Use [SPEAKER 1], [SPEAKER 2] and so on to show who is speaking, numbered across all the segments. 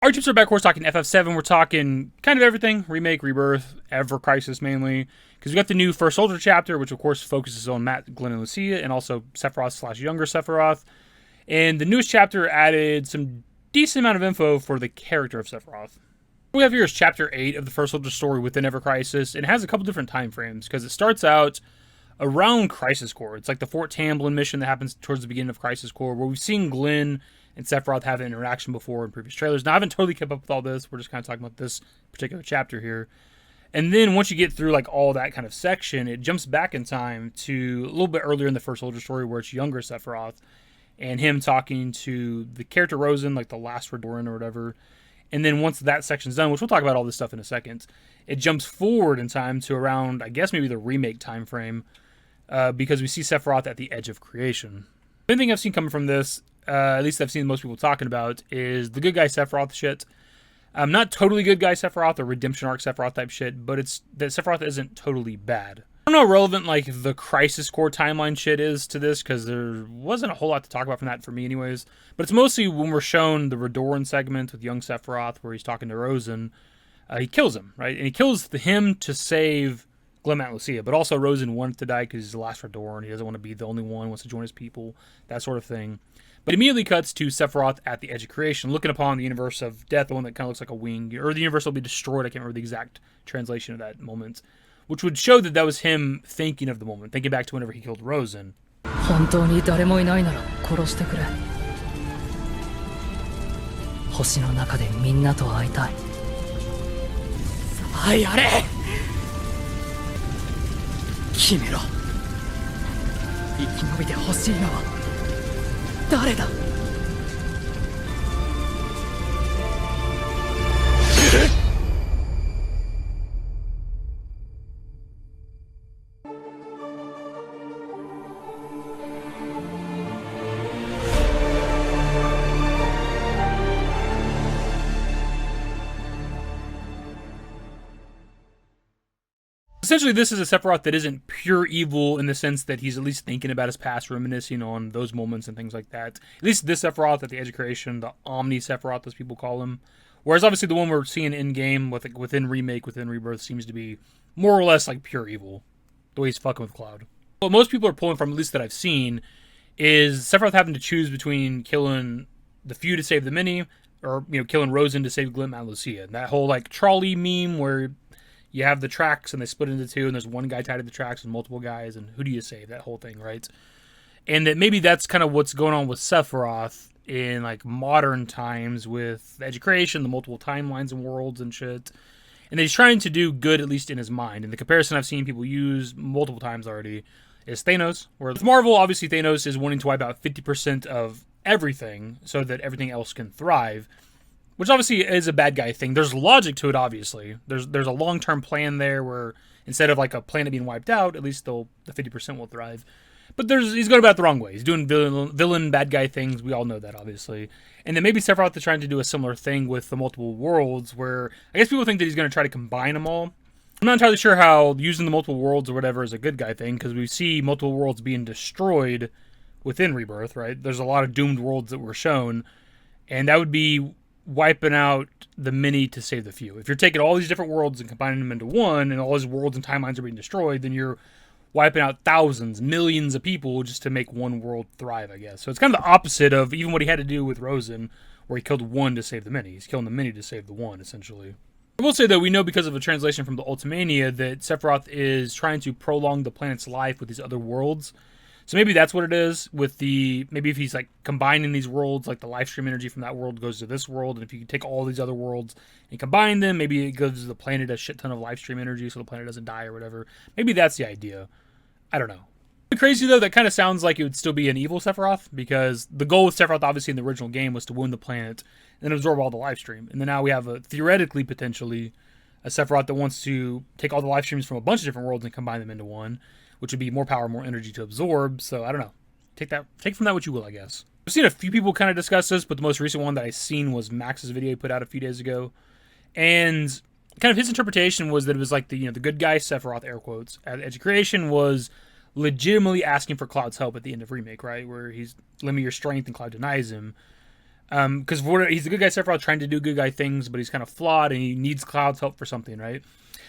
[SPEAKER 1] Our tips are back. We're talking FF7. We're talking kind of everything. Remake, Rebirth, Ever Crisis mainly. Because we got the new First Soldier chapter, which of course focuses on Matt, Glenn, and Lucia, and also Sephiroth slash younger Sephiroth. And the newest chapter added some decent amount of info for the character of Sephiroth. What we have here is chapter 8 of the First Soldier story within Ever Crisis. It has a couple different time frames because it starts out around Crisis Core. It's like the Fort Tamblin mission that happens towards the beginning of Crisis Core, where we've seen Glenn and Sephiroth have an interaction before in previous trailers. Now, I haven't totally kept up with all this. We're just kind of talking about this particular chapter here. And then once you get through like all that kind of section, it jumps back in time to a little bit earlier in the First Soldier story where it's younger Sephiroth and him talking to the character Rosen, like the last Redoran or whatever. And then once that section's done, which we'll talk about all this stuff in a second, it jumps forward in time to around, I guess, maybe the remake time frame, because we see Sephiroth at the edge of creation. The thing I've seen coming from this, at least I've seen most people talking about, is the good guy Sephiroth shit. Not totally good guy Sephiroth or redemption arc Sephiroth type shit, but it's that Sephiroth isn't totally bad. I don't know how relevant like the Crisis Core timeline shit is to this, because there wasn't a whole lot to talk about from that for me anyways. But it's mostly when we're shown the Redoran segment with young Sephiroth where he's talking to Rosen. He kills him, right? And he kills him to save Glenn and Lucia, but also Rosen wanted to die because he's the last Redoran. He doesn't want to be the only one, wants to join his people, that sort of thing. But it immediately cuts to Sephiroth at the edge of creation, looking upon the universe of death, the one that kind of looks like a wing, or the universe will be destroyed. I can't remember the exact translation of that moment, which would show that that was him thinking of the moment, thinking back to whenever he killed Rosen. 本当に誰もいないなら殺してくれ。星の中でみんなと会いたい。さあやれ。決めろ。生き延びてほしいのは誰だ。Essentially, this is a Sephiroth that isn't pure evil in the sense that he's at least thinking about his past, reminiscing on those moments and things like that. At least this Sephiroth at the edge of creation, the Omni Sephiroth, as people call him. Whereas obviously the one we're seeing in-game within Remake, within Rebirth, seems to be more or less like pure evil. The way he's fucking with Cloud. What most people are pulling from, at least that I've seen, is Sephiroth having to choose between killing the few to save the many, or killing Rosen to save Glenn and Lucia. And that whole like trolley meme where you have the tracks and they split into two and there's one guy tied to the tracks and multiple guys and who do you save? That whole thing, right? And that maybe that's kind of what's going on with Sephiroth in like modern times with the edge of creation, the multiple timelines and worlds and shit. And that he's trying to do good, at least in his mind. And the comparison I've seen people use multiple times already is Thanos. Where with Marvel, obviously Thanos is wanting to wipe out 50% of everything so that everything else can thrive. Which obviously is a bad guy thing. There's logic to it, obviously. There's a long-term plan there where instead of like a planet being wiped out, at least the 50% will thrive. But he's going about it the wrong way. He's doing villain, bad guy things. We all know that, obviously. And then maybe Sephiroth is trying to do a similar thing with the multiple worlds where I guess people think that he's going to try to combine them all. I'm not entirely sure how using the multiple worlds or whatever is a good guy thing because we see multiple worlds being destroyed within Rebirth, right? There's a lot of doomed worlds that were shown. And that would be wiping out the many to save the few. If you're taking all these different worlds and combining them into one, and all these worlds and timelines are being destroyed, then you're wiping out thousands, millions of people just to make one world thrive, I guess. So it's kind of the opposite of even what he had to do with Rosen, where he killed one to save the many. He's killing the many to save the one, essentially. I will say, though, we know because of a translation from the Ultimania that Sephiroth is trying to prolong the planet's life with these other worlds. So maybe that's what it is with maybe if he's like combining these worlds, like the life stream energy from that world goes to this world. And if you take all these other worlds and combine them, maybe it gives the planet a shit ton of life stream energy so the planet doesn't die or whatever. Maybe that's the idea. I don't know. Crazy though, that kind of sounds like it would still be an evil Sephiroth because the goal with Sephiroth obviously in the original game was to win the planet and then absorb all the life stream. And then now we have theoretically, potentially, a Sephiroth that wants to take all the life streams from a bunch of different worlds and combine them into one, which would be more power, more energy to absorb. So I don't know. Take from that what you will, I guess. I've seen a few people kind of discuss this, but the most recent one that I seen was Max's video he put out a few days ago. And kind of his interpretation was that it was like the good guy Sephiroth, air quotes, at Edge of Creation was legitimately asking for Cloud's help at the end of Remake, right? Where he's lend me your strength and Cloud denies him. Because he's a good guy Sephiroth trying to do good guy things, but he's kind of flawed and he needs Cloud's help for something, right?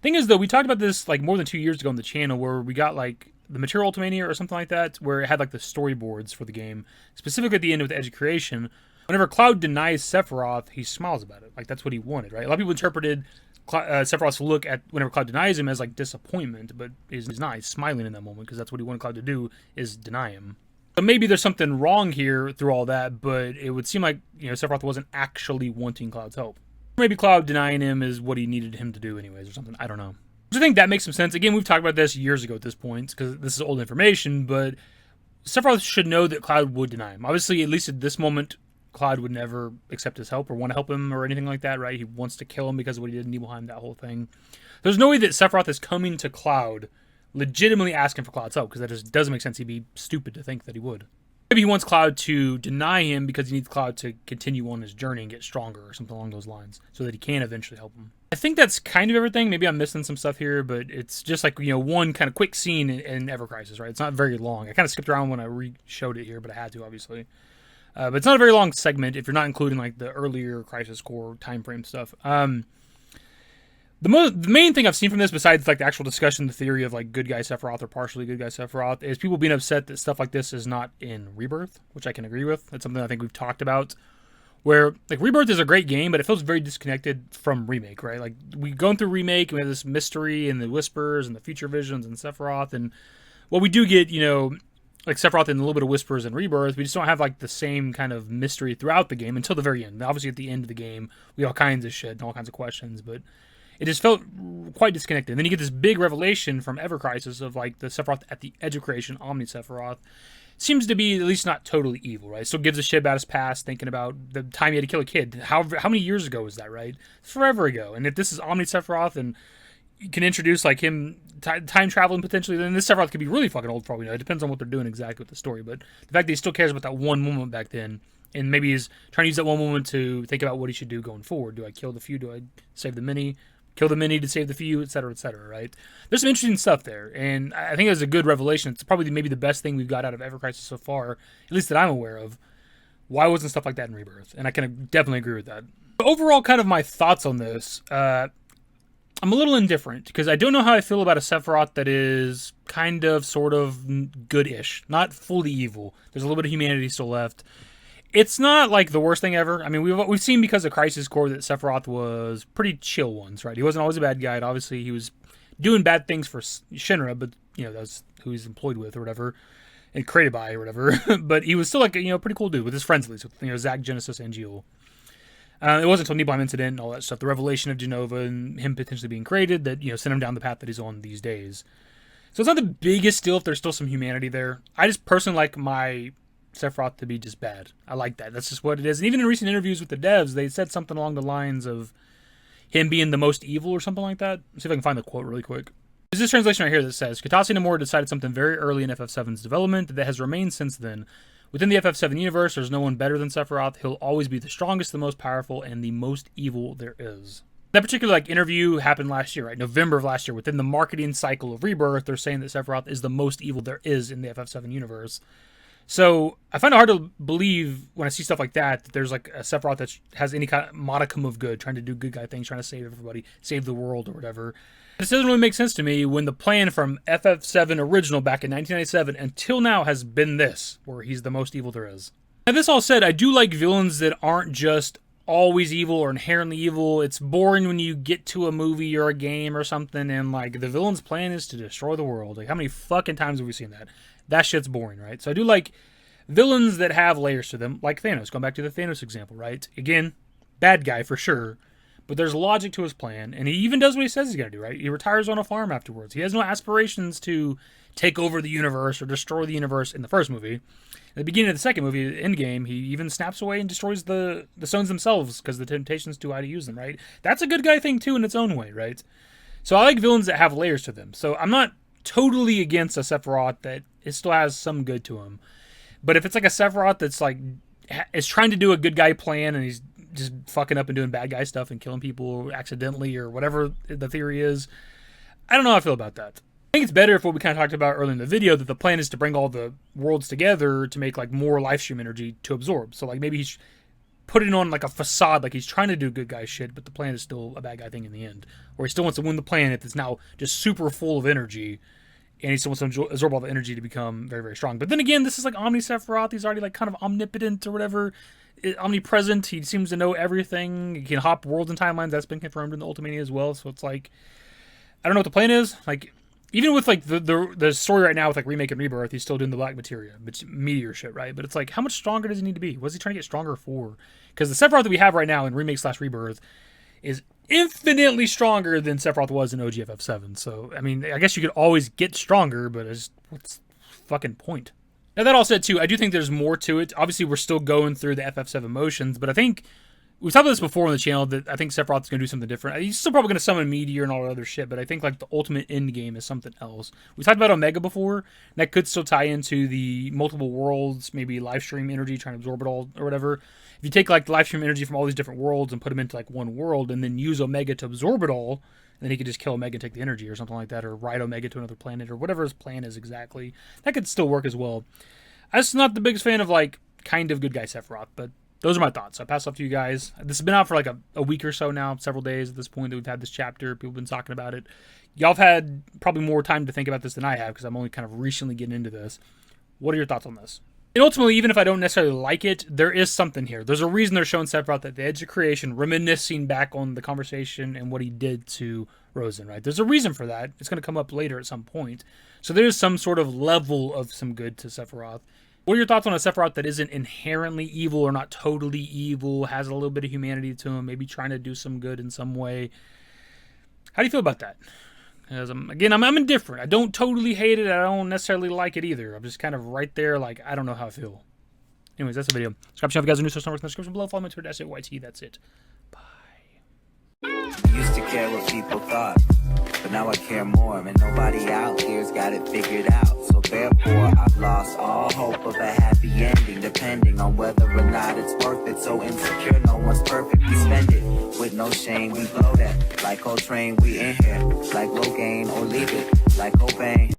[SPEAKER 1] Thing is, though, we talked about this like more than 2 years ago on the channel, where we got like the Material Ultimania or something like that, where it had like the storyboards for the game, specifically at the end with the edge of creation. Whenever Cloud denies Sephiroth, he smiles about it. Like, that's what he wanted, right? A lot of people interpreted Sephiroth's look at whenever Cloud denies him as like disappointment, but he's not. He's smiling in that moment because that's what he wanted Cloud to do, is deny him. So maybe there's something wrong here through all that, but it would seem like, Sephiroth wasn't actually wanting Cloud's help. Maybe Cloud denying him is what he needed him to do anyways or something. I don't know. So I think that makes some sense. Again, we've talked about this years ago at this point because this is old information, but Sephiroth should know that Cloud would deny him. Obviously, at least at this moment, Cloud would never accept his help or want to help him or anything like that, right? He wants to kill him because of what he did in Nibelheim, that whole thing. There's no way that Sephiroth is coming to Cloud legitimately asking for Cloud's help, because that just doesn't make sense. He'd be stupid to think that he would. Maybe he wants Cloud to deny him because he needs Cloud to continue on his journey and get stronger or something along those lines so that he can eventually help him. I think that's kind of everything. Maybe I'm missing some stuff here, but it's just like, one kind of quick scene in Ever Crisis, right? It's not very long. I kind of skipped around when I re-showed it here, but I had to, obviously. But it's not a very long segment if you're not including like the earlier Crisis Core time frame stuff. The main thing I've seen from this, besides like the actual discussion, the theory of like good guy Sephiroth or partially good guy Sephiroth, is people being upset that stuff like this is not in Rebirth, which I can agree with. That's something I think we've talked about, where like Rebirth is a great game, but it feels very disconnected from Remake, right? Like we going through Remake, and we have this mystery and the whispers and the future visions and Sephiroth, and well, we do get, like Sephiroth and a little bit of whispers in Rebirth. We just don't have like the same kind of mystery throughout the game until the very end. Obviously, at the end of the game, we have all kinds of shit and all kinds of questions, but it just felt quite disconnected. And then you get this big revelation from Ever Crisis of like the Sephiroth at the edge of creation, Omni Sephiroth. Seems to be at least not totally evil, right? Still gives a shit about his past, thinking about the time he had to kill a kid. How many years ago was that, right? Forever ago. And if this is Omni Sephiroth and you can introduce like him time traveling potentially, then this Sephiroth could be really fucking old, probably. It depends on what they're doing exactly with the story. But the fact that he still cares about that one moment back then, and maybe he's trying to use that one moment to think about what he should do going forward. Do I kill the few? Do I save the many? Kill the many to save the few, etc., right? There's some interesting stuff there, and I think it was a good revelation. It's probably maybe the best thing we've got out of Ever Crisis so far, at least that I'm aware of. Why wasn't stuff like that in Rebirth? And I can definitely agree with that. But overall, kind of my thoughts on this, I'm a little indifferent, because I don't know how I feel about a Sephiroth that is kind of, sort of good-ish, not fully evil. There's a little bit of humanity still left. It's not like the worst thing ever. I mean, we've seen because of Crisis Core that Sephiroth was pretty chill once, right? He wasn't always a bad guy. And obviously, he was doing bad things for Shinra, but that's who he's employed with or whatever, and created by or whatever. But he was still like a pretty cool dude with his friends at least, with Zack, Genesis, and Geo. It wasn't until Nibelheim incident and all that stuff, the revelation of Genova and him potentially being created, that sent him down the path that he's on these days. So it's not the biggest deal if there's still some humanity there. I just personally like my Sephiroth to be just bad. I like that. That's just what it is. And even in recent interviews with the devs, they said something along the lines of him being the most evil or something like that. Let's see if I can find the quote really quick. There's this translation right here that says, Katase Nomura decided something very early in FF7's development that has remained since then. Within the FF7 universe, there's no one better than Sephiroth. He'll always be the strongest, the most powerful, and the most evil there is. That particular interview happened last year, right? November of last year. Within the marketing cycle of Rebirth, they're saying that Sephiroth is the most evil there is in the FF7 universe. So I find it hard to believe when I see stuff like that there's like a Sephiroth that has any kind of modicum of good, trying to do good guy things, trying to save everybody, save the world or whatever. This doesn't really make sense to me when the plan from FF7 original back in 1997 until now has been this, where he's the most evil there is. Now, this all said, I do like villains that aren't just always evil or inherently evil. It's boring when you get to a movie or a game or something and like the villain's plan is to destroy the world. Like, how many fucking times have we seen that? That shit's boring, right? So I do like villains that have layers to them, like Thanos. Going back to the Thanos example, right? Again, bad guy for sure, but there's logic to his plan, and he even does what he says he's going to do, right? He retires on a farm afterwards. He has no aspirations to take over the universe or destroy the universe in the first movie. At the beginning of the second movie, Endgame, he even snaps away and destroys the stones themselves because the temptation's too high to use them, right? That's a good guy thing, too, in its own way, right? So I like villains that have layers to them. So I'm not totally against a Sephiroth that it still has some good to him. But if it's like a Sephiroth that's like is trying to do a good guy plan and he's just fucking up and doing bad guy stuff and killing people accidentally or whatever the theory is, I don't know how I feel about that. I think it's better if what we kind of talked about earlier in the video, that the plan is to bring all the worlds together to make like more life stream energy to absorb. So like maybe put it on like a facade, like he's trying to do good guy shit, but the planet is still a bad guy thing in the end. Or he still wants to win the planet that's now just super full of energy, and he still wants to absorb all the energy to become very, very strong. But then again, this is like Omni Sephiroth. He's already like kind of omnipotent or whatever, omnipresent. He seems to know everything. He can hop worlds and timelines. That's been confirmed in the Ultimania as well. So it's like, I don't know what the plan is. Like, even with like the story right now with like Remake and Rebirth, he's still doing the Black Meteor shit, right? But it's like, how much stronger does he need to be? What's he trying to get stronger for? Because the Sephiroth that we have right now in Remake/Rebirth is infinitely stronger than Sephiroth was in OG FF7. So, I mean, I guess you could always get stronger, but what's the fucking point? Now, that all said, too, I do think there's more to it. Obviously, we're still going through the FF7 motions, but I think we've talked about this before on the channel that I think Sephiroth is going to do something different. He's still probably going to summon Meteor and all that other shit, but I think like the ultimate end game is something else. We talked about Omega before, and that could still tie into the multiple worlds, maybe live stream energy, trying to absorb it all or whatever. If you take like the live stream energy from all these different worlds and put them into like one world and then use Omega to absorb it all, then he could just kill Omega and take the energy or something like that, or ride Omega to another planet or whatever his plan is exactly. That could still work as well. I'm just not the biggest fan of like kind of good guy Sephiroth, but those are my thoughts. I pass it off to you guys. This has been out for like a week or so now, several days at this point that we've had this chapter. People have been talking about it. Y'all have had probably more time to think about this than I have because I'm only kind of recently getting into this. What are your thoughts on this? And ultimately, even if I don't necessarily like it, there is something here. There's a reason they're showing Sephiroth at the edge of creation, reminiscing back on the conversation and what he did to Rosen, right? There's a reason for that. It's going to come up later at some point. So there's some sort of level of some good to Sephiroth. What are your thoughts on a Sephiroth that isn't inherently evil or not totally evil, has a little bit of humanity to him, maybe trying to do some good in some way? How do you feel about that? Because I'm indifferent. I don't totally hate it. I don't necessarily like it either. I'm just kind of right there, like, I don't know how I feel. Anyways, that's the video. Subscribe if you guys are new, so in the description below. Follow me on Twitter, @YT. That's it. Bye.
[SPEAKER 2] Used to care what people thought, but now I care more, and nobody out here's got it figured out. So therefore, I've lost all hope of a happy ending, depending on whether or not it's worth it. So insecure, no one's perfect. We spend it with no shame. We blow that like Coltrane. We in here like Rogaine, or leave it like Cobain.